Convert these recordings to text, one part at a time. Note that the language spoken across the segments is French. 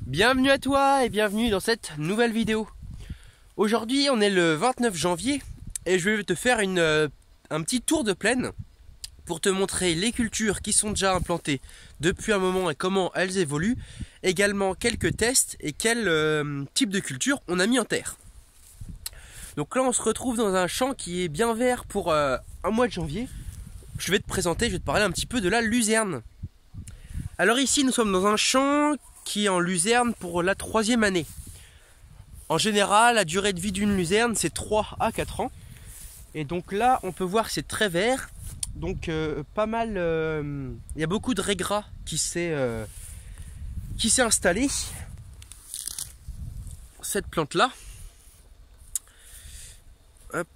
Bienvenue à toi et bienvenue dans cette nouvelle vidéo. Aujourd'hui on est le 29 janvier et je vais te faire un petit tour de plaine pour te montrer les cultures qui sont déjà implantées depuis un moment et comment elles évoluent. Également quelques tests et quel type de culture on a mis en terre. Donc là on se retrouve dans un champ qui est bien vert pour un mois de janvier. Je vais te parler un petit peu de la luzerne. Alors ici nous sommes dans un champ qui est en luzerne pour la 3e année. En général, la durée de vie d'une luzerne, c'est 3 à 4 ans. Et donc là, on peut voir que c'est très vert. Donc pas mal, il y a beaucoup de raies-gras qui s'est installé. Cette plante-là. Hop.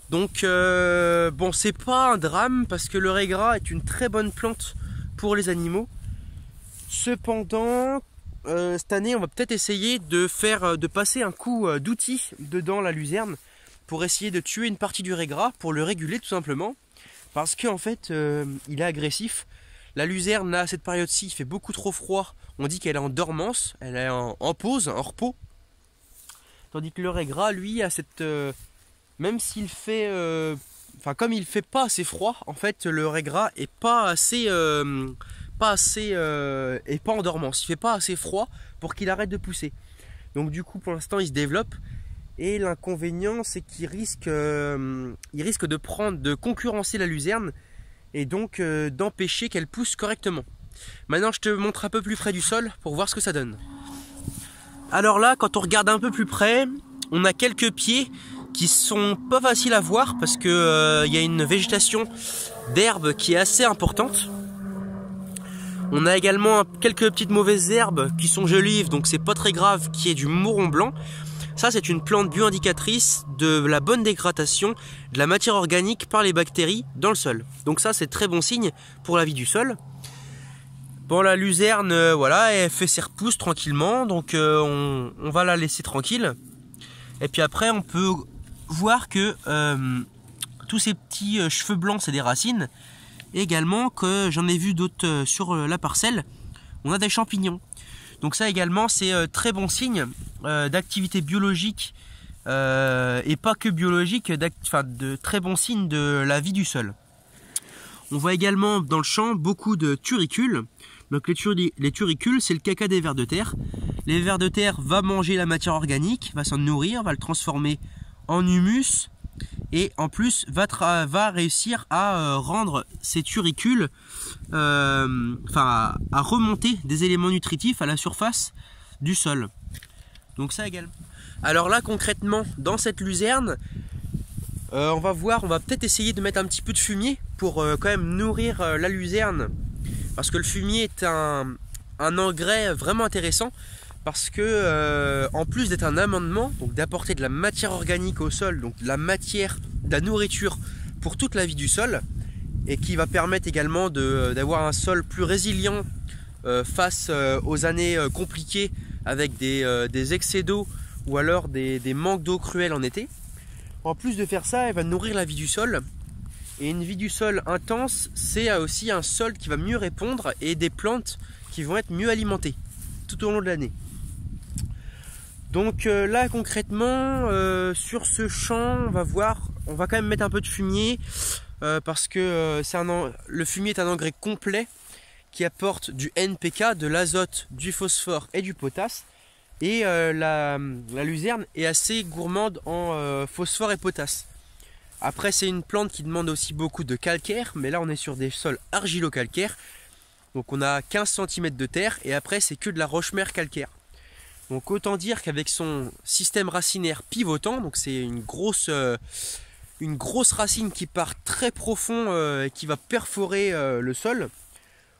Donc bon, c'est pas un drame parce que le rai-gras est une très bonne plante pour les animaux. Cependant, cette année, on va peut-être essayer de passer un coup d'outil dedans la luzerne pour essayer de tuer une partie du rai-gras, pour le réguler tout simplement. Parce qu'en fait, il est agressif. La luzerne, là, à cette période-ci, il fait beaucoup trop froid. On dit qu'elle est en dormance, elle est en pause, en repos. Tandis que le rai-gras, lui, a cette... même s'il fait... comme il fait pas assez froid, en fait, le rai-gras est pas en dormance, il fait pas assez froid pour qu'il arrête de pousser. Donc du coup pour l'instant il se développe et l'inconvénient c'est qu'il risque de concurrencer la luzerne et donc d'empêcher qu'elle pousse correctement. Maintenant je te montre un peu plus près du sol pour voir ce que ça donne. Alors là quand on regarde un peu plus près, on a quelques pieds qui sont pas faciles à voir parce que y a une végétation d'herbe qui est assez importante. On a également quelques petites mauvaises herbes qui sont jolives, donc c'est pas très grave, qui est du mouron blanc. Ça c'est une plante bio-indicatrice de la bonne dégradation de la matière organique par les bactéries dans le sol. Donc ça c'est très bon signe pour la vie du sol. Bon, la luzerne, voilà, elle fait ses repousses tranquillement, donc on va la laisser tranquille. Et puis après on peut voir que tous ces petits cheveux blancs c'est des racines. Et également que j'en ai vu d'autres sur la parcelle, on a des champignons. Donc ça également c'est très bon signe d'activité biologique et pas que biologique, de très bon signe de la vie du sol. On voit également dans le champ beaucoup de turicules. Donc les turicules c'est le caca des vers de terre. Les vers de terre vont manger la matière organique, va s'en nourrir, va le transformer en humus. Et en plus va réussir à rendre ces turicules, à remonter des éléments nutritifs à la surface du sol. Donc ça également. Alors là concrètement dans cette luzerne, on va peut-être essayer de mettre un petit peu de fumier pour quand même nourrir la luzerne. Parce que le fumier est un engrais vraiment intéressant. Parce que en plus d'être un amendement, donc d'apporter de la matière organique au sol, donc de la nourriture pour toute la vie du sol, et qui va permettre également d'avoir un sol plus résilient face aux années compliquées avec des excès d'eau ou alors des manques d'eau cruels en été. En plus de faire ça, elle va nourrir la vie du sol. Et une vie du sol intense, c'est aussi un sol qui va mieux répondre et des plantes qui vont être mieux alimentées tout au long de l'année. Donc là concrètement sur ce champ on va quand même mettre un peu de fumier parce que le fumier est un engrais complet qui apporte du NPK, de l'azote, du phosphore et du potasse. Et la luzerne est assez gourmande en phosphore et potasse. Après c'est une plante qui demande aussi beaucoup de calcaire, mais là on est sur des sols argilo-calcaires. Donc on a 15 cm de terre et après c'est que de la roche-mère calcaire. Donc autant dire qu'avec son système racinaire pivotant, donc c'est une grosse racine qui part très profond et qui va perforer le sol.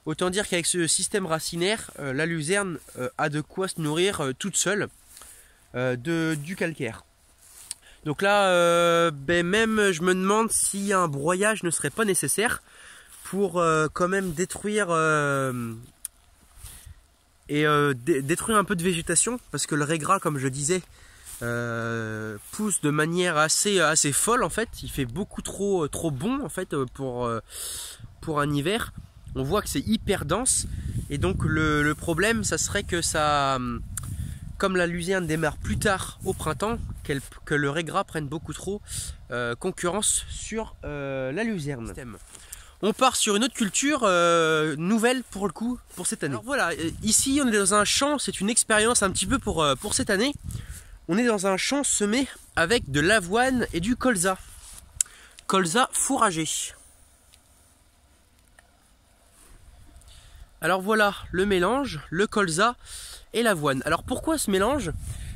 Autant dire qu'avec ce système racinaire, la luzerne a de quoi se nourrir toute seule du calcaire. Donc là, même je me demande si un broyage ne serait pas nécessaire pour quand même détruire... détruire un peu de végétation parce que le rai-gras comme je disais pousse de manière assez folle en fait. Il fait beaucoup trop bon en fait pour un hiver. On voit que c'est hyper dense Et donc le problème, ça serait que ça, comme la luzerne démarre plus tard au printemps, que le régras prenne beaucoup trop concurrence sur la luzerne. On part sur une autre culture nouvelle pour le coup, pour cette année. Alors voilà, ici on est dans un champ, c'est une expérience un petit peu pour cette année. On est dans un champ semé avec de l'avoine et du colza. Colza fourragé. Alors voilà le mélange, le colza et l'avoine. Alors pourquoi ce mélange?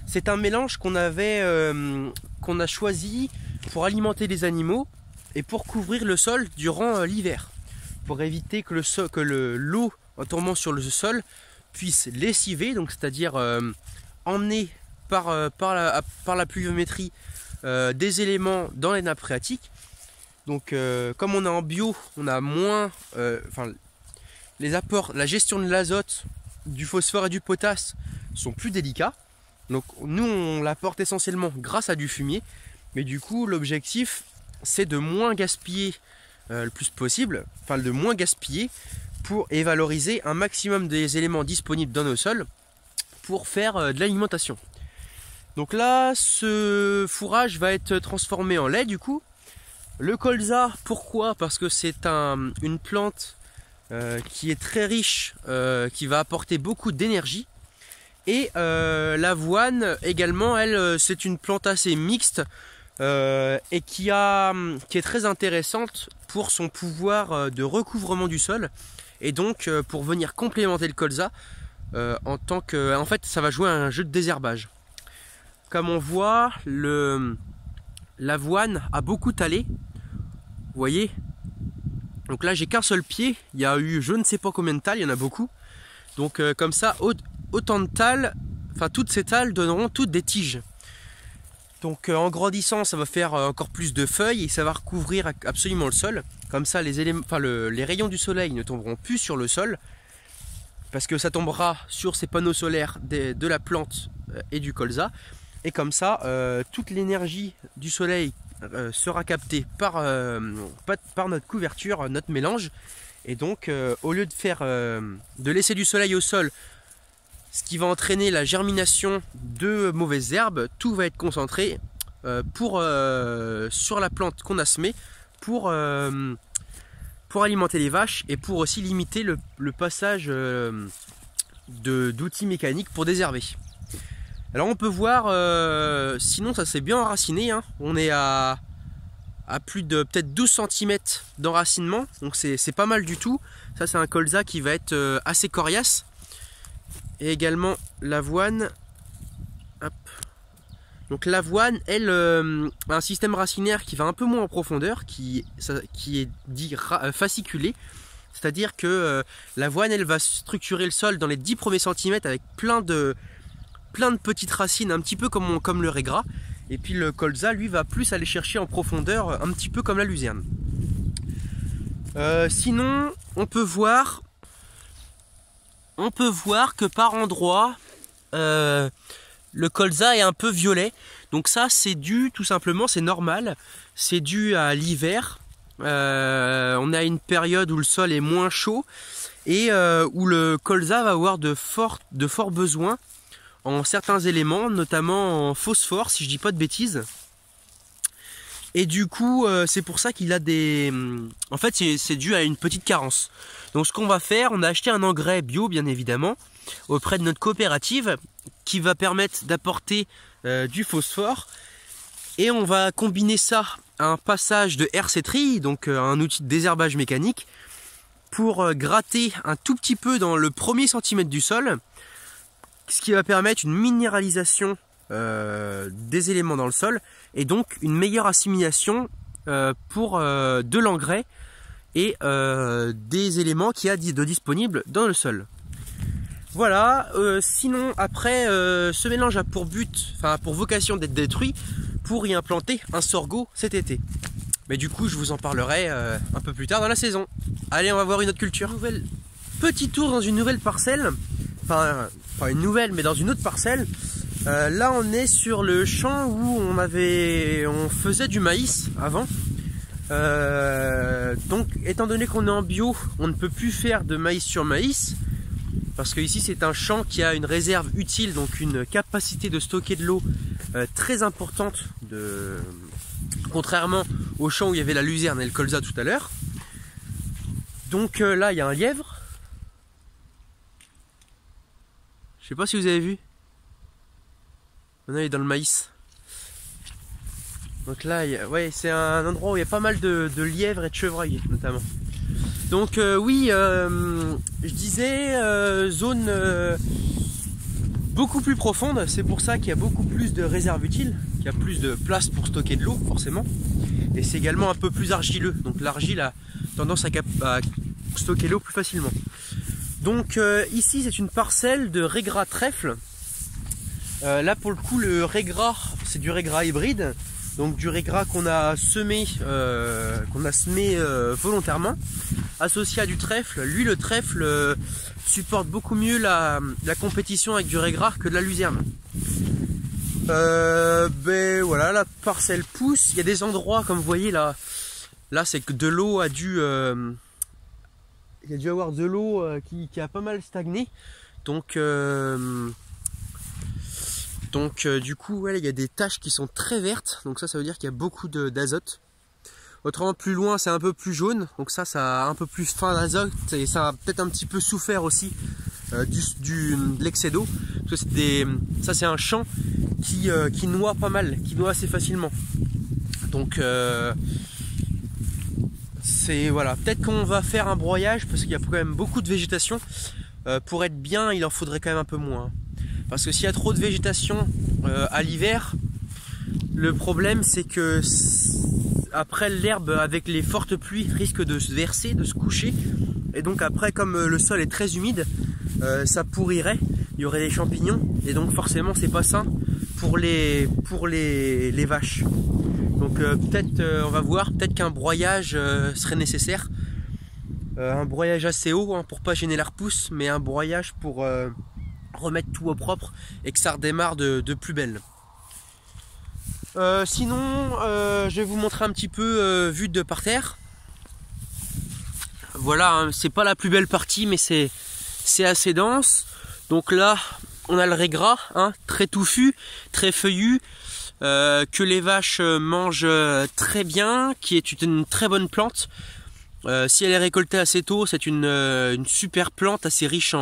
C'est un mélange qu'on a choisi pour alimenter les animaux et pour couvrir le sol durant l'hiver. Pour éviter que l'eau en tombant sur le sol puisse lessiver, donc c'est-à-dire emmener par la pluviométrie des éléments dans les nappes phréatiques. Donc comme on est en bio, on a moins les apports, la gestion de l'azote, du phosphore et du potasse sont plus délicats. Donc nous on l'apporte essentiellement grâce à du fumier, mais du coup l'objectif c'est de moins gaspiller le plus possible, enfin de moins gaspiller et valoriser un maximum des éléments disponibles dans nos sols pour faire de l'alimentation. Donc là ce fourrage va être transformé en lait du coup. Le colza, pourquoi? Parce que c'est une plante qui est très riche, qui va apporter beaucoup d'énergie. Et l'avoine également, elle, c'est une plante assez mixte et qui est très intéressante pour son pouvoir de recouvrement du sol. Et donc pour venir complémenter le colza, en fait ça va jouer un jeu de désherbage. Comme on voit, l'avoine a beaucoup talé. Vous voyez? Donc là j'ai qu'un seul pied, il y a eu je ne sais pas combien de tales, il y en a beaucoup. Donc comme ça, autant de tales, enfin toutes ces tales donneront toutes des tiges. Donc en grandissant ça va faire encore plus de feuilles et ça va recouvrir absolument le sol. Comme ça les rayons du soleil ne tomberont plus sur le sol, parce que ça tombera sur ces panneaux solaires de la plante et du colza. Et comme ça toute l'énergie du soleil sera captée par notre couverture, notre mélange. Et donc au lieu de laisser du soleil au sol, ce qui va entraîner la germination de mauvaises herbes, tout va être concentré sur la plante qu'on a semée pour alimenter les vaches et pour aussi limiter le passage d'outils mécaniques pour désherber. Alors on peut voir, sinon ça s'est bien enraciné, hein. On est à plus de peut-être 12 cm d'enracinement, donc c'est pas mal du tout. Ça c'est un colza qui va être assez coriace. Et également l'avoine. Donc l'avoine, elle, a un système racinaire qui va un peu moins en profondeur, qui est dit fasciculé. C'est-à-dire que l'avoine, elle va structurer le sol dans les 10 premiers centimètres avec plein de petites racines, un petit peu comme le régras. Et puis le colza, lui, va plus aller chercher en profondeur, un petit peu comme la luzerne. Sinon, on peut voir que par endroits, le colza est un peu violet. Donc ça, c'est dû, tout simplement, c'est normal. C'est dû à l'hiver. On a une période où le sol est moins chaud et où le colza va avoir de forts besoins en certains éléments, notamment en phosphore, si je dis pas de bêtises. Et du coup, c'est pour ça qu'il a des... En fait, c'est dû à une petite carence. Donc ce qu'on va faire, on a acheté un engrais bio, bien évidemment, auprès de notre coopérative, qui va permettre d'apporter du phosphore. Et on va combiner ça à un passage de RC-Tri, donc un outil de désherbage mécanique, pour gratter un tout petit peu dans le premier centimètre du sol, ce qui va permettre une minéralisation des éléments dans le sol et donc une meilleure assimilation pour de l'engrais et des éléments qu'il y a de disponibles dans le sol. Voilà, sinon après ce mélange a pour vocation d'être détruit pour y implanter un sorgho cet été. Mais du coup je vous en parlerai un peu plus tard dans la saison. Allez, on va voir une autre culture. Petit tour dans une nouvelle parcelle, enfin pas une nouvelle mais dans une autre parcelle. Là on est sur le champ où on faisait du maïs avant. Donc étant donné qu'on est en bio, on ne peut plus faire de maïs sur maïs. parce que ici c'est un champ qui a une réserve utile, donc une capacité de stocker de l'eau très importante, contrairement au champ où il y avait la luzerne et le colza tout à l'heure. Donc là il y a un lièvre. Je sais pas si vous avez vu. Maintenant il est dans le maïs. Donc là, ouais, c'est un endroit où il y a pas mal de lièvres et de chevreuils notamment. Donc oui, je disais zone beaucoup plus profonde. C'est pour ça qu'il y a beaucoup plus de réserves utiles, qu'il y a plus de place pour stocker de l'eau forcément. Et c'est également un peu plus argileux. Donc l'argile a tendance à stocker l'eau plus facilement. Donc ici c'est une parcelle de régras trèfle. Là pour le coup le régras c'est du régras hybride. Donc du régras qu'on a semé, volontairement, associé à du trèfle. Lui le trèfle supporte beaucoup mieux la compétition avec du régras que de la luzerne. Ben voilà, la parcelle pousse. Il y a des endroits comme vous voyez là c'est que de l'eau a dû... il y a dû avoir de l'eau qui a pas mal stagné. Donc du coup ouais, il y a des taches qui sont très vertes, donc ça veut dire qu'il y a beaucoup d'azote. Autrement plus loin c'est un peu plus jaune, donc ça a un peu plus faim d'azote et ça a peut-être un petit peu souffert aussi de l'excès d'eau. Ça c'est un champ qui noie pas mal, qui noie assez facilement. Donc voilà, peut-être qu'on va faire un broyage parce qu'il y a quand même beaucoup de végétation. Pour être bien il en faudrait quand même un peu moins. Parce que s'il y a trop de végétation à l'hiver, le problème c'est que après l'herbe avec les fortes pluies risque de se verser, de se coucher. Et donc après comme le sol est très humide, ça pourrirait, il y aurait des champignons. Et donc forcément c'est pas sain pour les vaches. Donc peut-être on va voir, peut-être qu'un broyage serait nécessaire. Un broyage assez haut hein, pour pas gêner la repousse, mais un broyage pour... remettre tout au propre et que ça redémarre de plus belle. Sinon je vais vous montrer un petit peu vue de par terre. Voilà hein, c'est pas la plus belle partie mais c'est assez dense. Donc là on a le régras hein, très touffu, très feuillu, que les vaches mangent très bien, qui est une très bonne plante. Si elle est récoltée assez tôt, c'est une super plante assez riche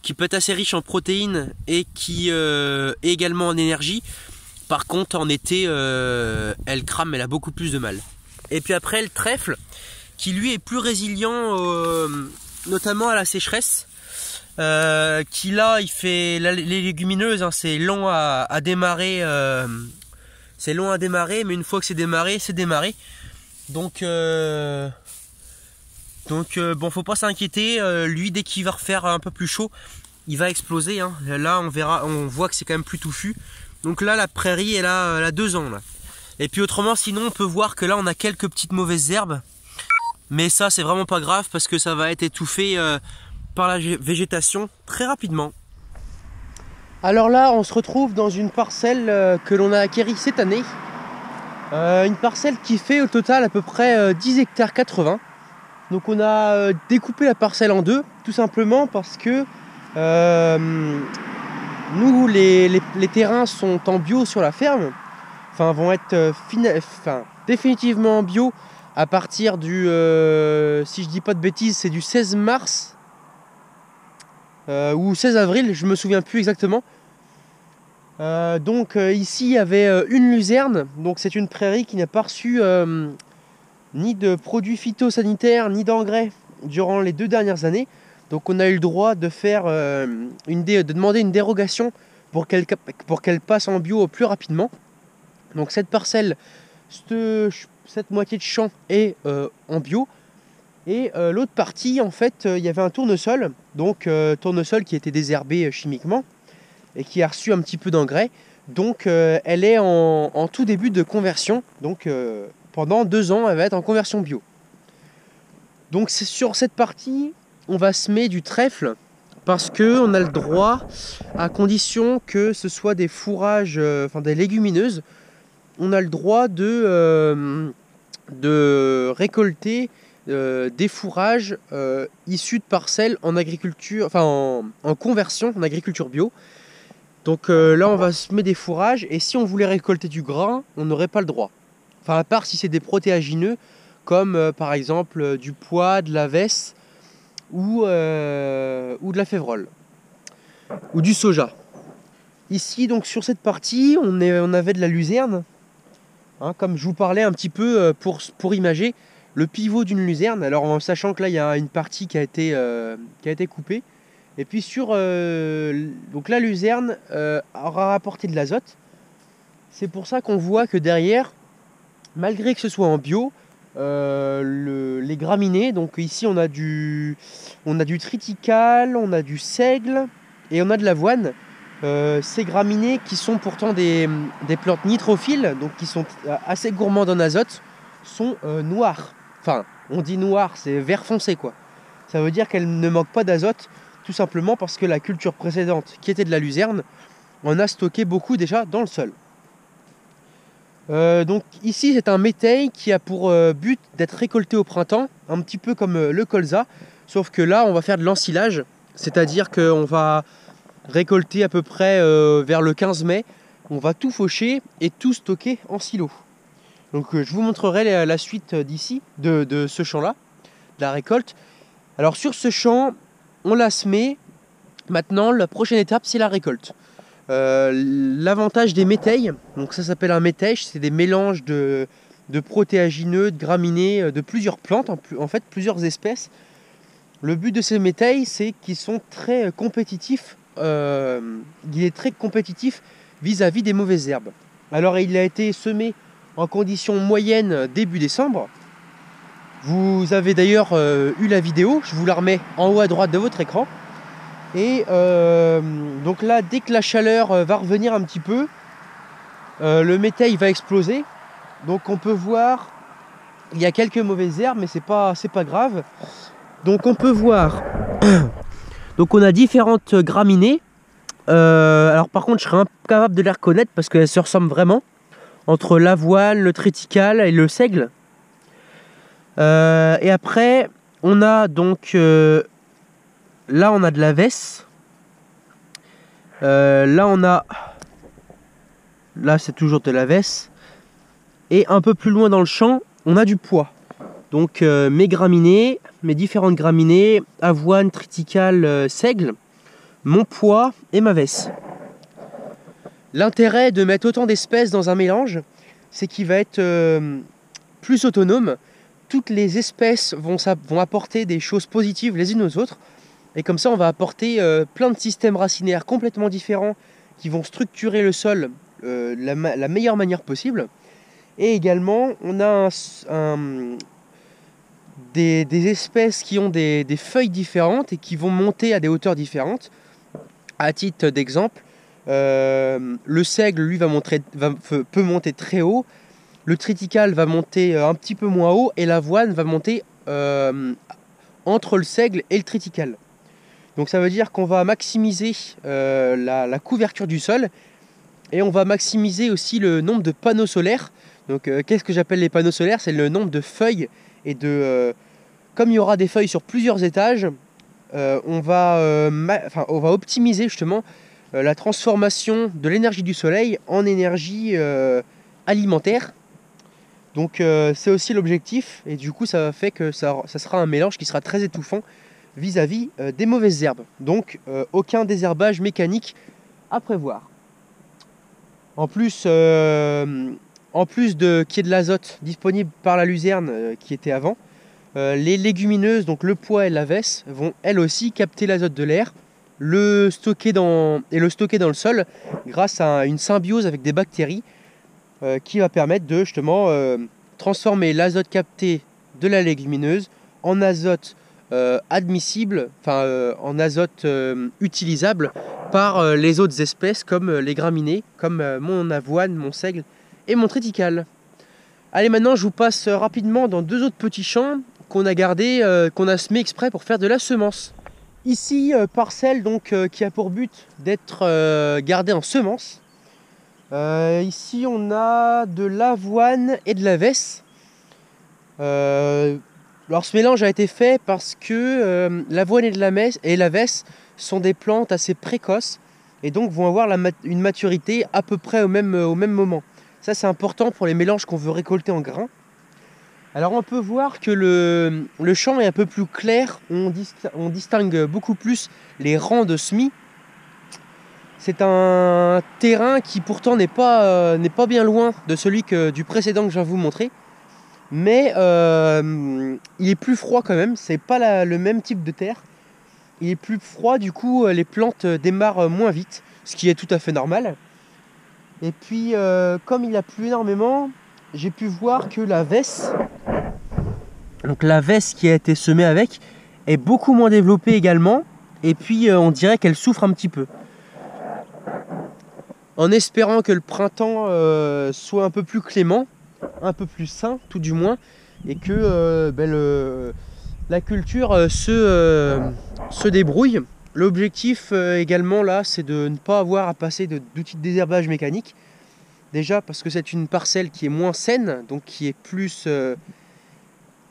qui peut être assez riche en protéines et qui est également en énergie. Par contre en été elle crame, elle a beaucoup plus de mal. Et puis après le trèfle qui lui est plus résilient notamment à la sécheresse, qui là il fait les légumineuses hein, c'est long à démarrer, mais une fois que c'est démarré. Donc bon, faut pas s'inquiéter, lui dès qu'il va refaire un peu plus chaud, il va exploser hein. Là on voit que c'est quand même plus touffu. Donc là la prairie elle a 2 ans là. Et puis autrement sinon on peut voir que là on a quelques petites mauvaises herbes. Mais ça c'est vraiment pas grave parce que ça va être étouffé par la végétation très rapidement. Alors là on se retrouve dans une parcelle que l'on a acquérie cette année. Une parcelle qui fait au total à peu près 10 hectares 80. Donc on a découpé la parcelle en deux, tout simplement parce que nous les terrains sont en bio sur la ferme, enfin vont être définitivement bio à partir du, si je dis pas de bêtises, c'est du 16 mars ou 16 avril, je me souviens plus exactement. Donc ici il y avait une luzerne, donc c'est une prairie qui n'a pas reçu ni de produits phytosanitaires ni d'engrais durant les 2 dernières années. Donc on a eu le droit de faire de demander une dérogation pour qu'elle passe en bio plus rapidement. Donc cette parcelle, cette moitié de champ est en bio. Et l'autre partie, en fait, il y avait un tournesol. Donc tournesol qui était désherbé chimiquement et qui a reçu un petit peu d'engrais. Donc elle est en tout début de conversion. Donc pendant 2 ans, elle va être en conversion bio. Donc c'est sur cette partie, on va semer du trèfle parce qu'on a le droit, à condition que ce soit des fourrages, des légumineuses, on a le droit de récolter des fourrages issus de parcelles en agriculture, enfin en conversion en agriculture bio. Donc là on va semer des fourrages et si on voulait récolter du grain, on n'aurait pas le droit. Enfin à part si c'est des protéagineux comme par exemple du pois, de la vesse ou de la févrole ou du soja. Ici donc sur cette partie on avait de la luzerne, hein, comme je vous parlais un petit peu pour imager le pivot d'une luzerne, alors en sachant que là il y a une partie qui a été coupée. Et puis sur donc la luzerne aura apporté de l'azote. C'est pour ça qu'on voit que derrière, malgré que ce soit en bio, les graminées, donc ici on a du triticale, on a du seigle et on a de l'avoine. Ces graminées qui sont pourtant des plantes nitrophiles, donc qui sont assez gourmandes en azote, sont noires. Enfin, on dit noir, c'est vert foncé quoi. Ça veut dire qu'elles ne manquent pas d'azote, tout simplement parce que la culture précédente, qui était de la luzerne, en a stocké beaucoup déjà dans le sol. Donc ici c'est un méteil qui a pour but d'être récolté au printemps, un petit peu comme le colza, sauf que là on va faire de l'ensilage, c'est-à-dire qu'on va récolter à peu près vers le 15 mai, on va tout faucher et tout stocker en silo. Donc je vous montrerai la suite d'ici, de ce champ-là, de la récolte. Alors sur ce champ, on l'a semé. Maintenant, la prochaine étape, c'est la récolte. L'avantage des méteilles, donc ça s'appelle un méteil, c'est des mélanges de protéagineux, de graminées, de plusieurs plantes, en fait plusieurs espèces. Le but de ces méteilles, c'est qu'ils sont très compétitifs. Il est très compétitif vis-à-vis des mauvaises herbes. Alors il a été semé en conditions moyennes début décembre. Vous avez d'ailleurs eu la vidéo, je vous la remets en haut à droite de votre écran. Et donc là, dès que la chaleur va revenir un petit peu, le méteil va exploser. Donc on peut voir, il y a quelques mauvaises herbes, mais c'est pas grave. Donc on peut voir, donc on a différentes graminées. Alors par contre, je serais incapable de les reconnaître parce qu'elles se ressemblent vraiment, entre l'avoine, le triticale et le seigle. Et après, on a donc là on a de la vesse. Là c'est toujours de la vesse. Et un peu plus loin dans le champ, on a du pois. Donc mes graminées, mes différentes graminées, avoine, triticale, seigle, mon pois et ma vesse. L'intérêt de mettre autant d'espèces dans un mélange, c'est qu'il va être plus autonome. Toutes les espèces vont apporter des choses positives les unes aux autres. Et comme ça, on va apporter plein de systèmes racinaires complètement différents qui vont structurer le sol de la meilleure manière possible. Et également, on a des espèces qui ont des feuilles différentes et qui vont monter à des hauteurs différentes. À titre d'exemple, le seigle, lui, peut monter très haut. Le triticale va monter un petit peu moins haut. Et l'avoine va monter entre le seigle et le triticale. Donc ça veut dire qu'on va maximiser la couverture du sol. Et on va maximiser aussi le nombre de panneaux solaires. Donc qu'est-ce que j'appelle les panneaux solaires? C'est le nombre de feuilles et comme il y aura des feuilles sur plusieurs étages, on va optimiser justement la transformation de l'énergie du soleil en énergie alimentaire. Donc c'est aussi l'objectif et du coup ça fait que ça sera un mélange qui sera très étouffant vis-à-vis des mauvaises herbes. Donc aucun désherbage mécanique à prévoir. En plus qu'il y ait de l'azote disponible par la luzerne qui était avant, les légumineuses, donc le pois et la vesse, vont elles aussi capter l'azote de l'air, le stocker dans le sol grâce à une symbiose avec des bactéries qui va permettre de justement transformer l'azote capté de la légumineuse en azote admissible, en azote utilisable par les autres espèces comme les graminées, comme mon avoine, mon seigle et mon triticale. Allez, maintenant je vous passe rapidement dans deux autres petits champs qu'on a gardés, qu'on a semés exprès pour faire de la semence. Ici, parcelle donc, qui a pour but d'être gardée en semence. Ici on a de l'avoine et de la vesse. Alors ce mélange a été fait parce que l'avoine et la vesse sont des plantes assez précoces et donc vont avoir une maturité à peu près au même moment. Ça c'est important pour les mélanges qu'on veut récolter en grains. Alors on peut voir que le champ est un peu plus clair, on distingue beaucoup plus les rangs de semis. C'est un terrain qui pourtant n'est pas bien loin de celui du précédent que je viens de vous montrer. Mais il est plus froid quand même, c'est pas le même type de terre. Il est plus froid, du coup les plantes démarrent moins vite, ce qui est tout à fait normal. Et puis comme il a plu énormément, j'ai pu voir que la vesse, donc la vesse qui a été semée avec, est beaucoup moins développée également. Et puis on dirait qu'elle souffre un petit peu. En espérant que le printemps soit un peu plus clément, un peu plus sain tout du moins, et que la culture se débrouille. L'objectif également là, c'est de ne pas avoir à passer d'outils de désherbage mécanique. Déjà parce que c'est une parcelle qui est moins saine, donc qui est plus...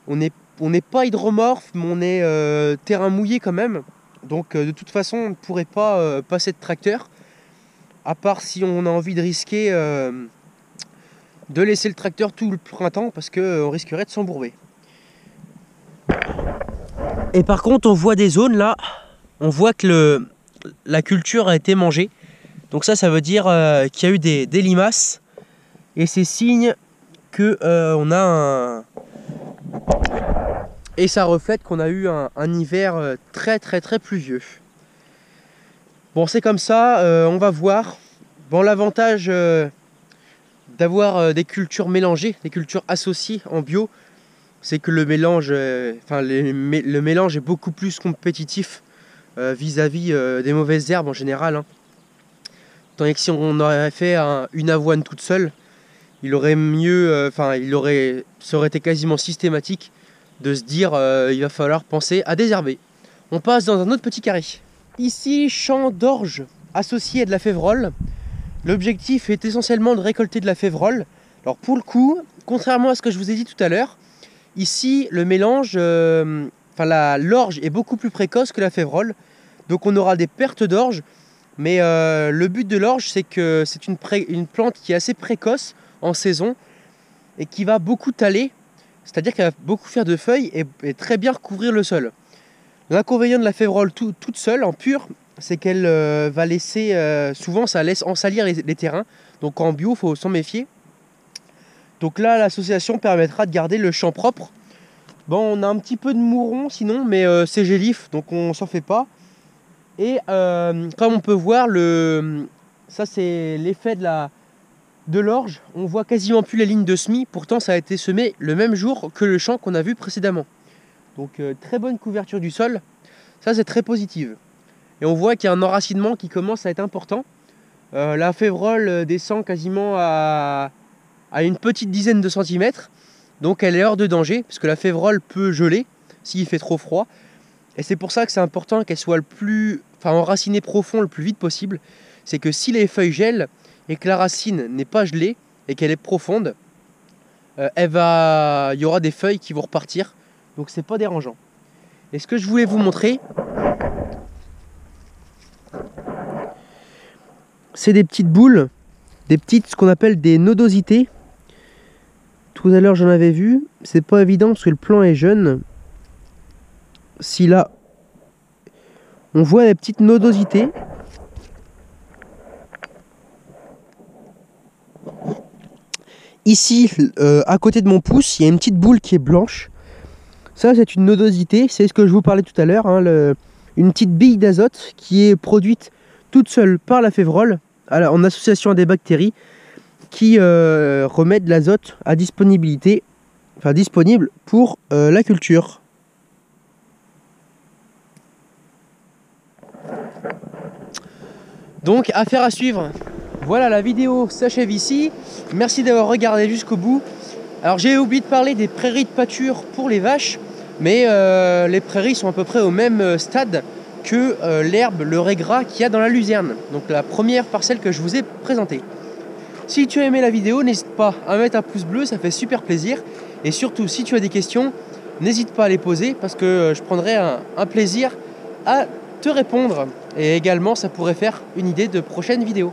on n'est pas hydromorphe, mais on est terrain mouillé quand même. Donc de toute façon, on ne pourrait pas passer de tracteur, à part si on a envie de risquer de laisser le tracteur tout le printemps, parce qu'on risquerait de s'embourber. Et par contre, on voit des zones là, on voit que la culture a été mangée. Donc ça veut dire qu'il y a eu des limaces, et c'est signe que on a un... Et ça reflète qu'on a eu un hiver très pluvieux. Bon, c'est comme ça, on va voir. Bon, l'avantage d'avoir des cultures mélangées, des cultures associées en bio, c'est que le mélange, le mélange est beaucoup plus compétitif vis-à-vis des mauvaises herbes en général. Hein. Tandis que si on aurait fait une avoine toute seule, ça aurait été quasiment systématique de se dire il va falloir penser à désherber. On passe dans un autre petit carré. Ici, champ d'orge associé à de la févrole. L'objectif est essentiellement de récolter de la févrole. Alors pour le coup, contrairement à ce que je vous ai dit tout à l'heure, ici le mélange, l'orge est beaucoup plus précoce que la févrole. Donc on aura des pertes d'orge. Mais le but de l'orge, c'est que c'est une plante qui est assez précoce en saison et qui va beaucoup taler. C'est-à-dire qu'elle va beaucoup faire de feuilles et très bien recouvrir le sol. L'inconvénient de la févrole toute seule, en pure, c'est qu'elle va laisser, souvent ça laisse ensalir les terrains. Donc en bio, il faut s'en méfier. Donc là, l'association permettra de garder le champ propre. Bon, on a un petit peu de mouron sinon, mais c'est gélif, donc on s'en fait pas. Et comme on peut voir, ça c'est l'effet de l'orge. On voit quasiment plus les lignes de semis, pourtant ça a été semé le même jour que le champ qu'on a vu précédemment. Donc très bonne couverture du sol, ça c'est très positif. Et on voit qu'il y a un enracinement qui commence à être important. La févrole descend quasiment à une petite dizaine de centimètres, donc elle est hors de danger, parce que la févrole peut geler s'il fait trop froid. Et c'est pour ça que c'est important qu'elle soit enracinée profond le plus vite possible. C'est que si les feuilles gèlent et que la racine n'est pas gelée et qu'elle est profonde, il y aura des feuilles qui vont repartir. Donc c'est pas dérangeant. Et ce que je voulais vous montrer, c'est des petites boules, ce qu'on appelle des nodosités. Tout à l'heure j'en avais vu, c'est pas évident parce que le plant est jeune. Si là, on voit des petites nodosités. Ici, à côté de mon pouce, il y a une petite boule qui est blanche. Ça, c'est une nodosité, c'est ce que je vous parlais tout à l'heure, hein, une petite bille d'azote qui est produite toute seule par la févrole, en association à des bactéries qui remettent de l'azote à disponible pour la culture. Donc, affaire à suivre. Voilà, la vidéo s'achève ici. Merci d'avoir regardé jusqu'au bout. Alors j'ai oublié de parler des prairies de pâture pour les vaches, mais les prairies sont à peu près au même stade que l'herbe, le régras qu'il y a dans la luzerne. Donc la première parcelle que je vous ai présentée. Si tu as aimé la vidéo, n'hésite pas à mettre un pouce bleu, ça fait super plaisir. Et surtout, si tu as des questions, n'hésite pas à les poser parce que je prendrai un plaisir à te répondre. Et également, ça pourrait faire une idée de prochaine vidéo.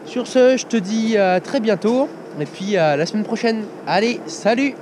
Sur ce, je te dis à très bientôt et puis à la semaine prochaine. Allez, salut!